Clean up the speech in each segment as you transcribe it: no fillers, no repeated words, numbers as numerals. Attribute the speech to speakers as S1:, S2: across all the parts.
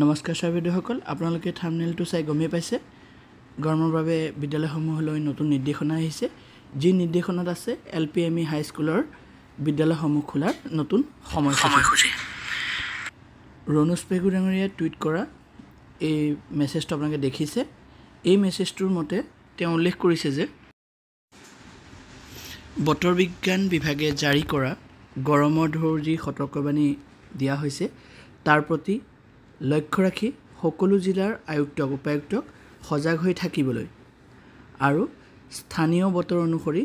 S1: নমস্কাৰ ছাত্ৰসকল আপোনালোকে থাম্বনেইলটো চাই গমেই পাইছে গৰমৰ বাবে বিদ্যালয়সমূহলৈ নতুন নিৰ্দেশনা আহিছে যি নিৰ্দেশনাত আছে এলপিএমই হাই স্কুলৰ বিদ্যালয়সমূহ খোলাৰ নতুন সময়সূচী ৰণুজ পেগু ডাঙৰীয়াই টুইট কৰা এই মেছেজটো আপোনালোকে দেখিছে এই মেছেজটোৰ মতে তেওঁ উল্লেখ কৰিছে যে বতৰ বিজ্ঞান বিভাগে জাৰি কৰা গৰমৰ ঢৌৰ যি সতৰ্কবাণী দিয়া হৈছে তাৰ প্ৰতি লক্ষ্য ৰাখি সকলো জিলাৰ আয়ুক্তক উপায়ুক্তক সজাগ হৈ থাকিবলৈ আৰু স্থানীয় বতৰ অনুসৰি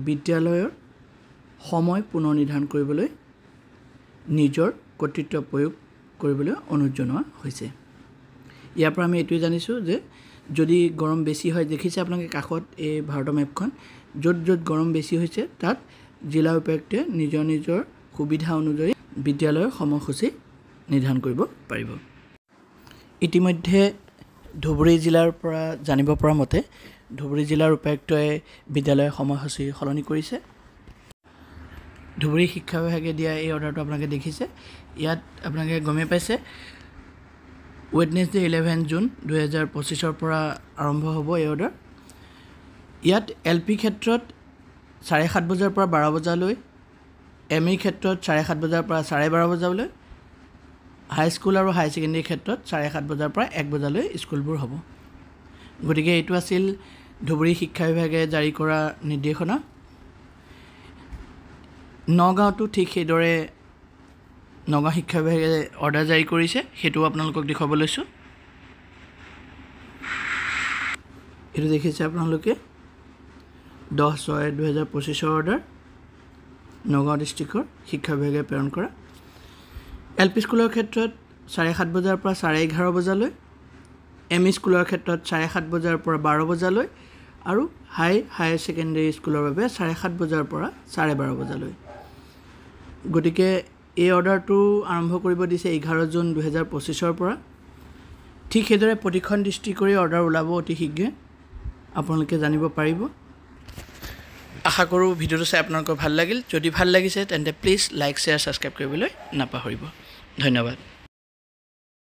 S1: বিদ্যালয়ৰ সময় পুনৰ নিৰ্ধাৰণ কৰিবলৈ নিজৰ কৰ্তৃত্ব প্ৰয়োগ কৰিবলৈ অনুৰোধ জনোৱা হৈছে ইয়াৰ পৰা আমি এইটোৱে জানিছোঁ যে যদি গৰম বেছি হয় দেখিছে আপোনালোকে কাষত এই ভাৰতৰ মেপখন য'ত য'ত গৰম বেছি হৈছে তাত জিলা উপায়ুক্তে নিজৰ নিজৰ সুবিধা অনুযায়ী বিদ্যালয়ৰ সময়সূচী নিৰ্ধাৰণ কৰিব পাৰিব ইতিমধ্যে ধুবুৰী জিলাৰ পৰা জানিব পৰা মতে ধুবুৰী জিলাৰ উপায়ুক্তই বিদ্যালয়ৰ সময়সূচী সলনি কৰিছে ধুবুৰী শিক্ষা বিভাগে দিয়া এই অৰ্ডাৰটো আপোনালোকে দেখিছে ইয়াত আপোনালোকে গমেই পাইছে ৱেডনেছডে 11 জুন 2025 পৰা আৰম্ভ হ'ব এই অৰ্ডাৰ ইয়াত এলপি ক্ষেত্ৰত 7:30 বজাৰ পৰা 12 বজালৈ এমই ক্ষেত্ৰত 7:30 বজাৰ পৰা 12:30 বজালৈ হাই স্কুল আৰু হাই ছেকেণ্ডেৰী ক্ষেত্ৰত 7:30 বজাৰ পৰা 1 বজালৈ স্কুলবোৰ হ'ব গতিকে এইটো আছিল ধুবুৰী শিক্ষা বিভাগে জাৰি কৰা নিৰ্দেশনা নগাঁৱতো ঠিক সেইদৰে নগাঁও শিক্ষা বিভাগে অৰ্ডাৰ জাৰি কৰিছে সেইটো আপোনালোকক দেখুৱাব লৈছোঁ এইটো দেখিছে আপোনালোকে 10/6/2025 অৰ্ডাৰ নগাঁও ডিষ্ট্ৰিক্টৰ শিক্ষা বিভাগে প্ৰেৰণ কৰা এলপি স্কুলৰ ক্ষেত্ৰত 7:30 বজাৰ পৰা 11:30 বজালৈ এমই স্কুলৰ ক্ষেত্ৰত 7:30 বজাৰ পৰা 12 বজালৈ আৰু হায়াৰ ছেকেণ্ডেৰী স্কুলৰ বাবে 7:30 বজাৰ পৰা 12:30 বজালৈ গতিকে এই অৰ্ডাৰটো আৰম্ভ কৰিব দিছে 11 জুন 2025 পৰা ঠিক সেইদৰে প্ৰতিখন ডিষ্ট্ৰিক্টৰে অৰ্ডাৰ ওলাব অতি শীঘ্ৰে আপোনালোকে জানিব পাৰিব আশা কৰোঁ ভিডিঅ'টো চাই আপোনালোকৰ ভাল লাগিল যদি ভাল লাগিছে তেন্তে প্লিজ লাইক শ্বেয়াৰ ছাবস্ক্ৰাইব কৰিবলৈ নাপাহৰিব ধন্যবাদ